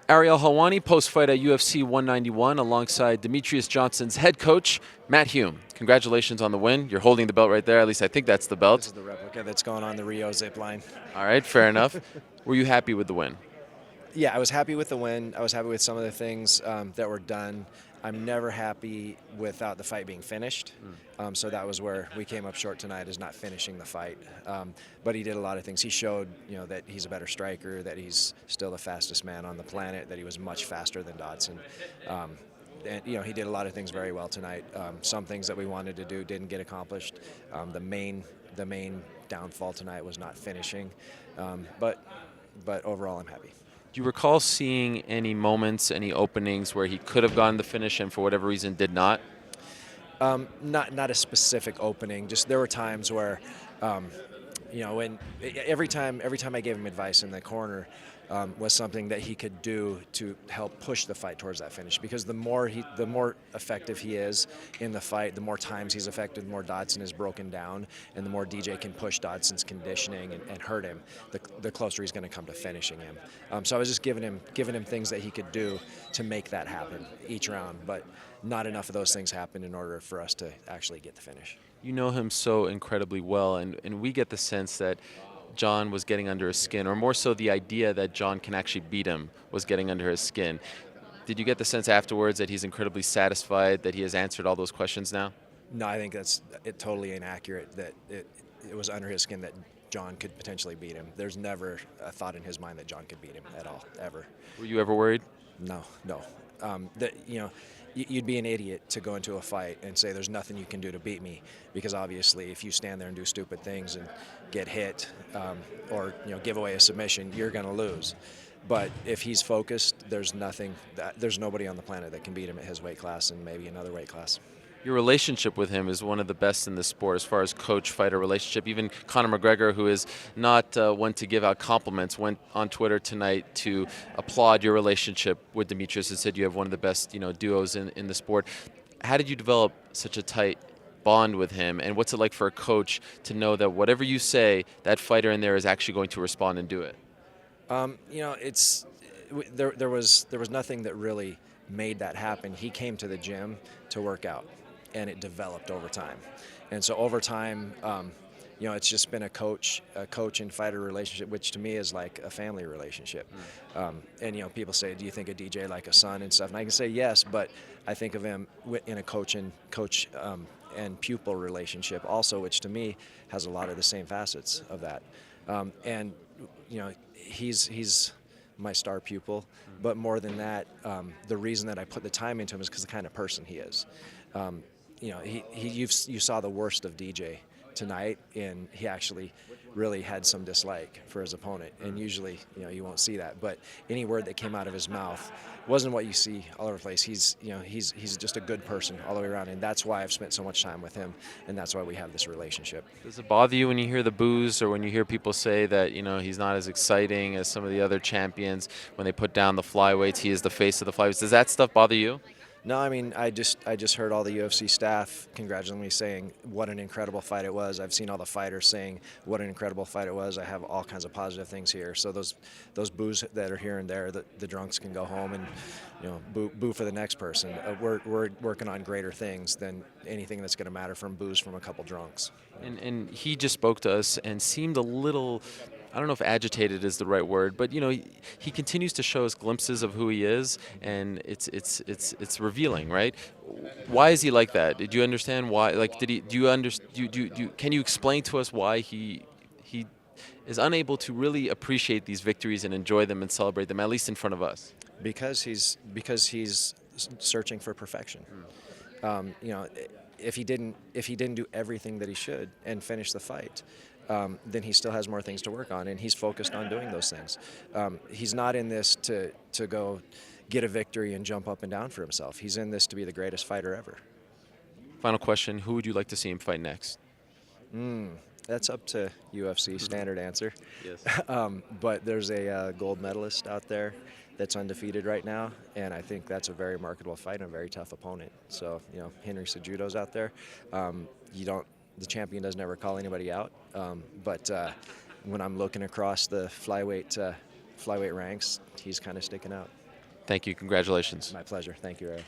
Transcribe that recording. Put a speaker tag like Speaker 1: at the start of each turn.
Speaker 1: Ariel Helwani, post-fight at UFC 191 alongside Demetrious Johnson's head coach, Matt Hume. Congratulations on the win. You're holding the belt right there. At least I think that's the
Speaker 2: This
Speaker 1: belt.
Speaker 2: is the replica that's going on the Rio zip line.
Speaker 1: All right, fair enough. Were you happy with the win?
Speaker 2: Yeah, I was happy with the win. I was happy with some of the things that were done. I'm never happy without the fight being finished. So that was where we came up short tonight, is not finishing the fight. But he did a lot of things. He showed, that he's a better striker, that he's still the fastest man on the planet, that he was much faster than Dodson. And he did a lot of things very well tonight. Some things that we wanted to do didn't get accomplished. The main downfall tonight was not finishing. But overall, I'm happy.
Speaker 1: Do you recall seeing any moments, any openings where he could have gotten the finish and for whatever reason did not?
Speaker 2: Not a specific opening. Just there were times where, when every time I gave him advice in the corner, was something that he could do to help push the fight towards that finish. Because the more effective he is in the fight, the more times he's effective, the more Dodson is broken down, and the more DJ can push Dodson's conditioning and hurt him, the closer he's going to come to finishing him. So I was just giving him things that he could do to make that happen each round, but not enough of those things happened in order for us to actually get the finish.
Speaker 1: You know him so incredibly well, and we get the sense that John was getting under his skin, or more so the idea that John can actually beat him was getting under his skin. Did you get the sense afterwards that he's incredibly satisfied that he has answered all those questions now?
Speaker 2: No, I think that's totally inaccurate, that it was under his skin that John could potentially beat him. There's never a thought in his mind that John could beat him at all, ever.
Speaker 1: Were you ever worried?
Speaker 2: No. You'd be an idiot to go into a fight and say there's nothing you can do to beat me, because obviously if you stand there and do stupid things and get hit or give away a submission, you're going to lose. But if he's focused, there's nobody on the planet that can beat him at his weight class and maybe another weight class.
Speaker 1: Your relationship with him is one of the best in the sport as far as coach-fighter relationship. Even Conor McGregor, who is not one to give out compliments, went on Twitter tonight to applaud your relationship with Demetrious and said you have one of the best duos in the sport. How did you develop such a tight bond with him, and what's it like for a coach to know that whatever you say, that fighter in there is actually going to respond and do it?
Speaker 2: There was nothing that really made that happen. He came to the gym to work out, and it developed over time. And so over time, it's just been a coach and fighter relationship, which to me is like a family relationship. And people say, do you think of DJ like a son and stuff? And I can say yes, but I think of him in a coach and pupil relationship also, which to me has a lot of the same facets of that. And he's my star pupil, but more than that, the reason that I put the time into him is because the kind of person he is. You saw the worst of DJ tonight, and he actually really had some dislike for his opponent. And usually, you won't see that. But any word that came out of his mouth wasn't what you see all over the place. He's just a good person all the way around, and that's why I've spent so much time with him, and that's why we have this relationship.
Speaker 1: Does it bother you when you hear the boos, or when you hear people say that he's not as exciting as some of the other champions when they put down the flyweights? He is the face of the flyweights. Does that stuff bother you?
Speaker 2: No, I mean, I just heard all the UFC staff congratulating me, saying what an incredible fight it was. I've seen all the fighters saying what an incredible fight it was. I have all kinds of positive things here. So those boos that are here and there, the drunks can go home and boo for the next person. We're working on greater things than anything that's going to matter from boos from a couple drunks.
Speaker 1: And he just spoke to us and seemed a little, I don't know if agitated is the right word, but he continues to show us glimpses of who he is, and it's revealing, right? Why is he like that? Did you understand why? Like, can you explain to us why he is unable to really appreciate these victories and enjoy them and celebrate them, at least in front of us?
Speaker 2: Because he's searching for perfection. If he didn't do everything that he should and finish the fight, then he still has more things to work on, and he's focused on doing those things. He's not in this to go get a victory and jump up and down for himself. He's in this to be the greatest fighter ever.
Speaker 1: Final question, who would you like to see him fight next?
Speaker 2: That's up to UFC, standard answer.
Speaker 1: Yes.
Speaker 2: But there's a gold medalist out there that's undefeated right now, and I think that's a very marketable fight and a very tough opponent. So, Henry Cejudo's out there. The champion doesn't ever call anybody out, but when I'm looking across the flyweight ranks, he's kind of sticking out.
Speaker 1: Thank you. Congratulations.
Speaker 2: My pleasure. Thank you, Ray.